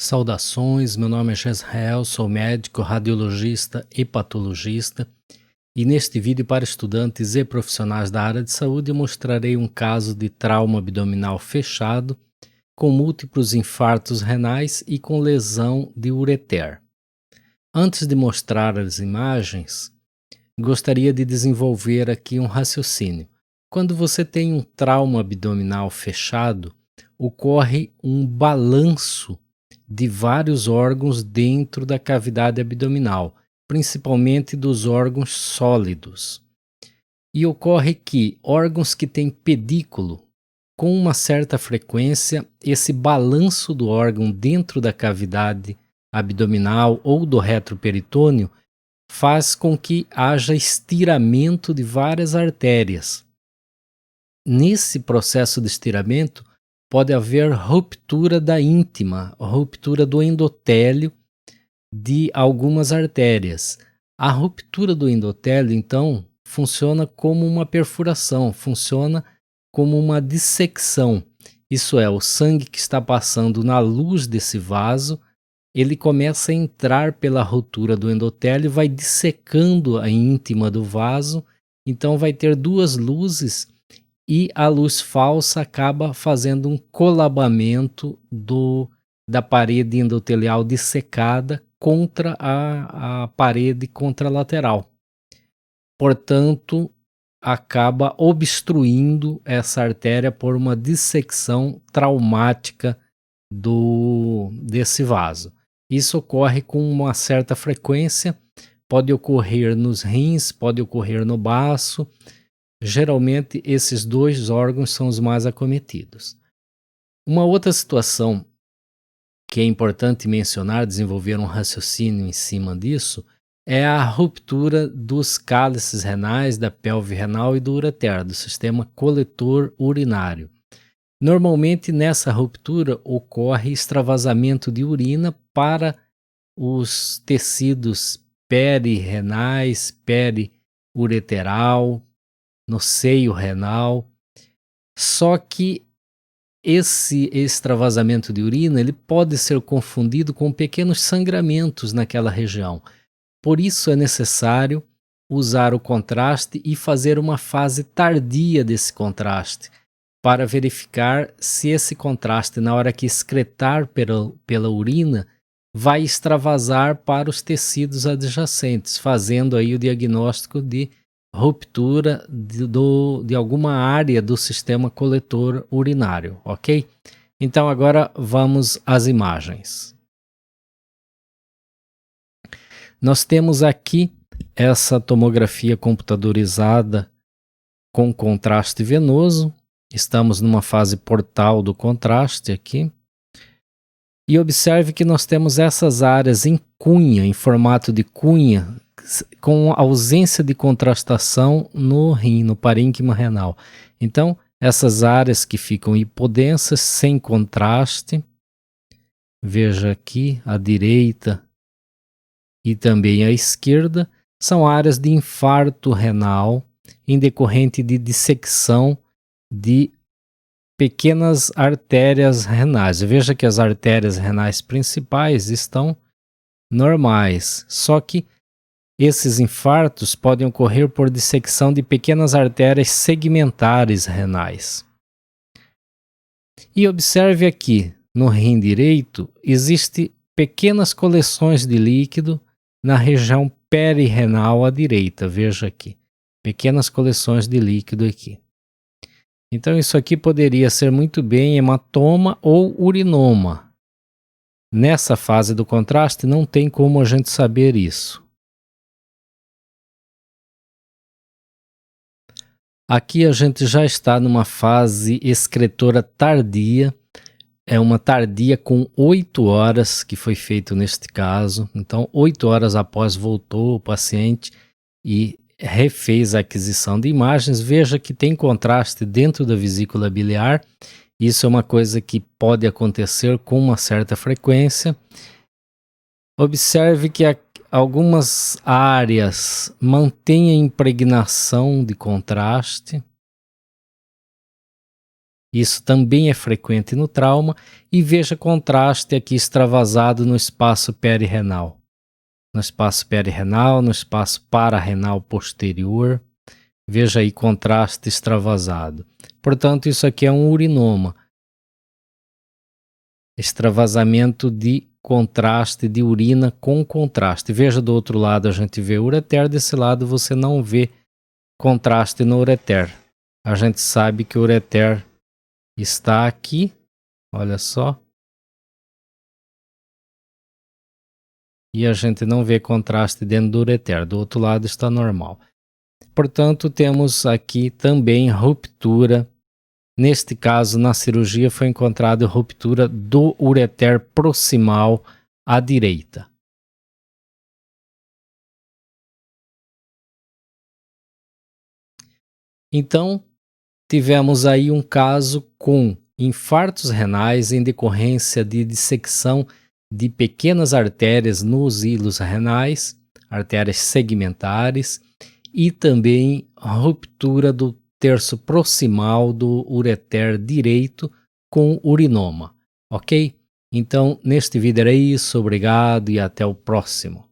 Saudações, meu nome é Jezreel, sou médico, radiologista e patologista, e neste vídeo para estudantes e profissionais da área de saúde eu mostrarei um caso de trauma abdominal fechado com múltiplos infartos renais e com lesão de ureter. Antes de mostrar as imagens, gostaria de desenvolver aqui um raciocínio. Quando você tem um trauma abdominal fechado, ocorre um balanço de vários órgãos dentro da cavidade abdominal, principalmente dos órgãos sólidos. E ocorre que órgãos que têm pedículo, com uma certa frequência, esse balanço do órgão dentro da cavidade abdominal ou do retroperitônio faz com que haja estiramento de várias artérias. Nesse processo de estiramento, pode haver ruptura da íntima, ruptura do endotélio de algumas artérias. A ruptura do endotélio, então, funciona como uma perfuração, funciona como uma dissecção. Isso é, o sangue que está passando na luz desse vaso, ele começa a entrar pela ruptura do endotélio, vai dissecando a íntima do vaso, então vai ter duas luzes e a luz falsa acaba fazendo um colabamento da parede endotelial dissecada contra a parede contralateral. Portanto, acaba obstruindo essa artéria por uma dissecção traumática desse vaso. Isso ocorre com uma certa frequência, pode ocorrer nos rins, pode ocorrer no baço. Geralmente, esses dois órgãos são os mais acometidos. Uma outra situação que é importante mencionar, desenvolver um raciocínio em cima disso, é a ruptura dos cálices renais, da pelve renal e do ureter, do sistema coletor urinário. Normalmente, nessa ruptura, ocorre extravasamento de urina para os tecidos perirenais, periureteral, no seio renal. Só que esse extravasamento de urina ele pode ser confundido com pequenos sangramentos naquela região. Por isso é necessário usar o contraste e fazer uma fase tardia desse contraste, para verificar se esse contraste, na hora que excretar pela urina, vai extravasar para os tecidos adjacentes, fazendo aí o diagnóstico de ruptura de alguma área do sistema coletor urinário, ok? Então agora vamos às imagens. Nós temos aqui essa tomografia computadorizada com contraste venoso. Estamos numa fase portal do contraste aqui. E observe que nós temos essas áreas em cunha, em formato de cunha, com ausência de contrastação no rim, no parênquima renal. Então, essas áreas que ficam hipodensas, sem contraste, veja aqui, à direita e também à esquerda, são áreas de infarto renal em decorrente de dissecção de pequenas artérias renais. Veja que as artérias renais principais estão normais, só que esses infartos podem ocorrer por dissecção de pequenas artérias segmentares renais. E observe aqui, no rim direito, existem pequenas coleções de líquido na região perirenal à direita. Veja aqui, pequenas coleções de líquido aqui. Então isso aqui poderia ser muito bem hematoma ou urinoma. Nessa fase do contraste não tem como a gente saber isso. Aqui a gente já está numa fase excretora tardia, é uma tardia com 8 horas que foi feito neste caso. Então 8 horas após voltou o paciente e refez a aquisição de imagens. Veja que tem contraste dentro da vesícula biliar, isso é uma coisa que pode acontecer com uma certa frequência. Observe que algumas áreas mantêm a impregnação de contraste. Isso também é frequente no trauma. E veja contraste aqui extravasado no espaço perirenal. No espaço perirenal, no espaço pararrenal posterior. Veja aí contraste extravasado. Portanto, isso aqui é um urinoma. Extravasamento de contraste de urina com contraste. Veja do outro lado a gente vê ureter, desse lado você não vê contraste no ureter. A gente sabe que o ureter está aqui, olha só. E a gente não vê contraste dentro do ureter, do outro lado está normal. Portanto, temos aqui também ruptura. Neste caso, na cirurgia, foi encontrada ruptura do ureter proximal à direita. Então, tivemos aí um caso com infartos renais em decorrência de dissecção de pequenas artérias nos hilos renais, artérias segmentares, e também ruptura do terço proximal do ureter direito com urinoma, ok? Então, neste vídeo era isso, obrigado e até o próximo.